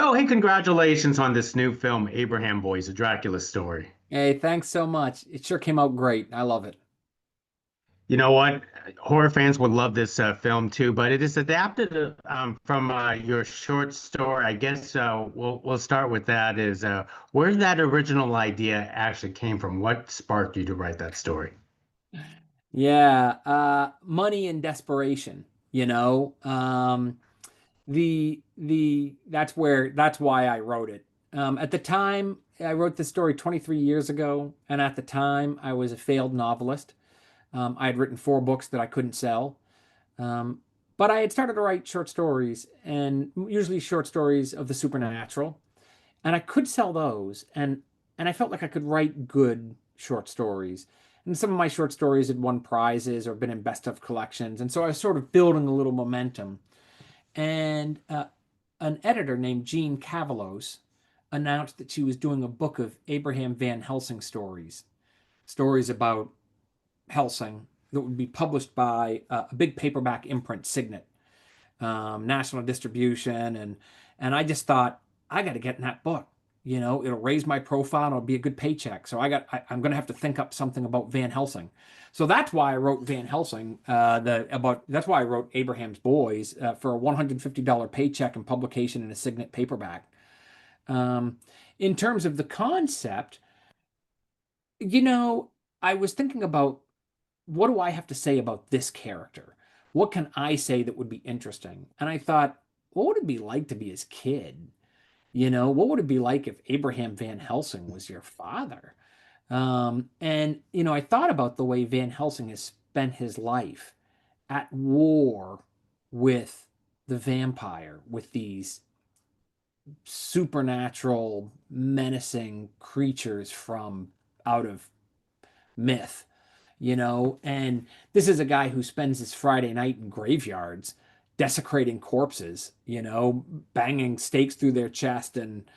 So, hey, congratulations on this new film, Abraham Boys, a Dracula story. Hey, thanks so much. It sure came out great. I love it. You know what? Horror fans would love this film too, but it is adapted from your short story. I guess we'll start with that. Where that original idea actually came from? What sparked you to write that story? Yeah, money and desperation, you know. That's why I wrote it. At the time, I wrote this story 23 years ago, and at the time, I was a failed novelist. I had written 4 books that I couldn't sell. Um, but I had started to write short stories, and usually short stories of the supernatural. And I could sell those, and I felt like I could write good short stories. And some of my short stories had won prizes or been in best of collections, and so I was sort of building a little momentum. And an editor named Jean Cavalos announced that she was doing a book of Abraham Van Helsing stories, stories about Helsing that would be published by a big paperback imprint, Signet, national distribution, and I just thought I got to get in that book. It'll raise my profile and it'll be a good paycheck. So I'm going to have to think up something about Van Helsing. So that's why I wrote Van Helsing. That's why I wrote Abraham's Boys for a $150 paycheck and publication in a Signet paperback. Um, in terms of the concept, you know, I was thinking about what do I have to say about this character? What can I say that would be interesting? And I thought, what would it be like to be his kid? What would it be like if Abraham Van Helsing was your father? And I thought about the way Van Helsing has spent his life at war with the vampire, with these supernatural, menacing creatures from out of myth, and this is a guy who spends his Friday night in graveyards desecrating corpses, banging stakes through their chest and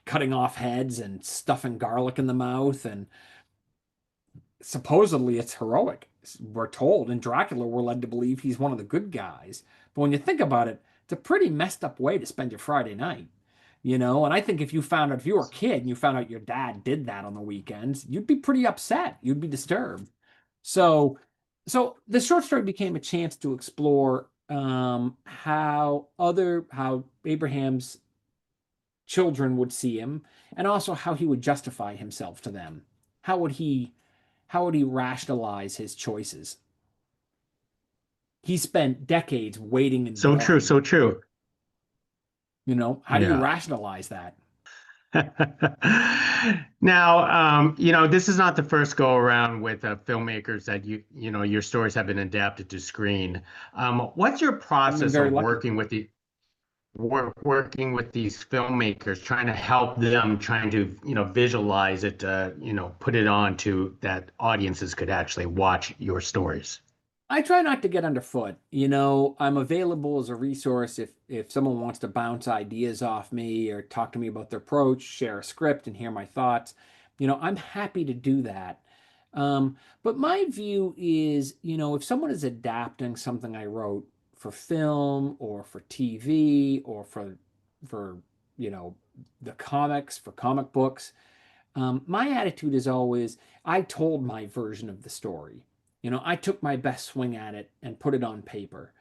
cutting off heads and stuffing garlic in the mouth. And supposedly it's heroic. We're told in Dracula, we're led to believe he's one of the good guys. But when you think about it, it's a pretty messed up way to spend your Friday night. And I think if you were a kid and you found out your dad did that on the weekends, you'd be pretty upset. You'd be disturbed. So, so the short story became a chance to explore how Abraham's children would see him, and also how he would justify himself to them. How would he how would he rationalize his choices? He spent decades waiting and So true, blind. so true. How do you Yeah. rationalize that? Now, this is not the first go around with filmmakers that your stories have been adapted to screen. What's your I've been process very of lucky. working with these filmmakers, trying to help them, trying to, visualize it, put it on to that audiences could actually watch your stories. I try not to get underfoot. I'm available as a resource if someone wants to bounce ideas off me or talk to me about their approach, share a script and hear my thoughts. I'm happy to do that. But my view is, if someone is adapting something I wrote for film or for TV or for you know the comics, for comic books, my attitude is always, I told my version of the story. I took my best swing at it and put it on paper.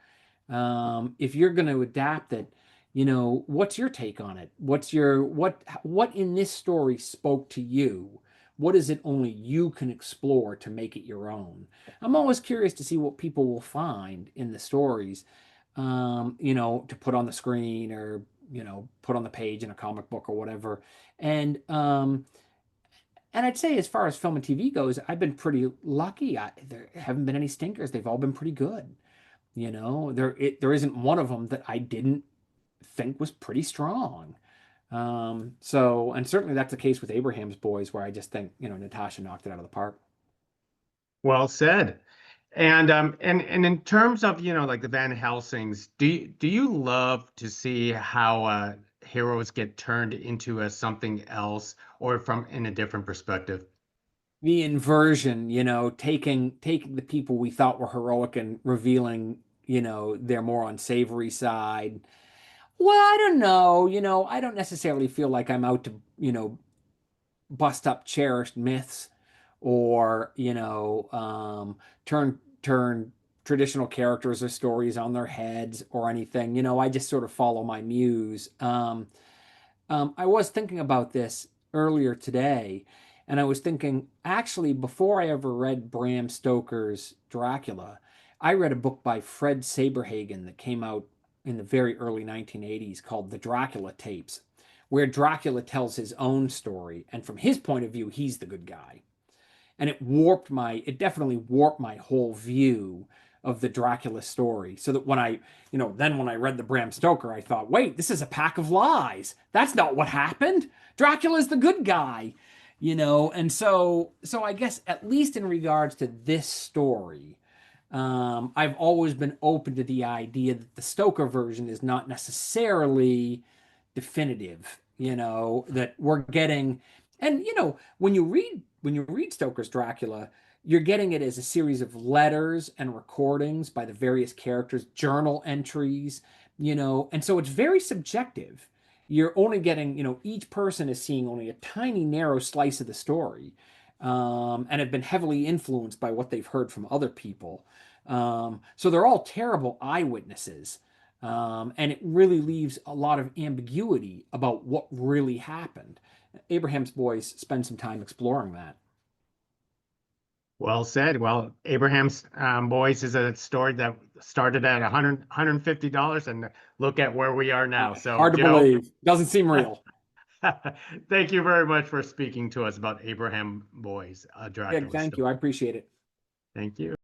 If you're going to adapt it, what's your take on it? What in this story spoke to you? What is it only you can explore to make it your own? I'm always curious to see what people will find in the stories, to put on the screen or, put on the page in a comic book or whatever. And and I'd say, as far as film and TV goes, I've been pretty lucky. There haven't been any stinkers. They've all been pretty good. There isn't one of them that I didn't think was pretty strong. And certainly that's the case with Abraham's Boys, where I just think, Natasha knocked it out of the park. Well said. And in terms of, like the Van Helsings, do you love to see how heroes get turned into something else or from in a different perspective? The inversion, taking the people we thought were heroic and revealing, their more unsavory side. Well, I don't know. I don't necessarily feel like I'm out to, bust up cherished myths or, turn traditional characters or stories on their heads or anything. I just sort of follow my muse. I was thinking about this earlier today, and I was thinking actually before I ever read Bram Stoker's Dracula, I read a book by Fred Saberhagen that came out in the very early 1980s called The Dracula Tapes, where Dracula tells his own story, and from his point of view, he's the good guy. And it definitely warped my whole view of the Dracula story. So that when I read the Bram Stoker, I thought, wait, this is a pack of lies. That's not what happened. Dracula's the good guy, and so I guess at least in regards to this story, I've always been open to the idea that the Stoker version is not necessarily definitive, that we're getting, and when you read Stoker's Dracula, you're getting it as a series of letters and recordings by the various characters, journal entries, and so it's very subjective. You're only getting, each person is seeing only a tiny, narrow slice of the story, and have been heavily influenced by what they've heard from other people. So they're all terrible eyewitnesses. And it really leaves a lot of ambiguity about what really happened. Abraham's Boys spend some time exploring that. Well said. Well, Abraham's Boys is a story that started at $150, and look at where we are now. So, Hard to Joe, believe. Doesn't seem real. thank you very much for speaking to us about Abraham Boys, Yeah, Dracula thank you. I story. appreciate it. Thank you.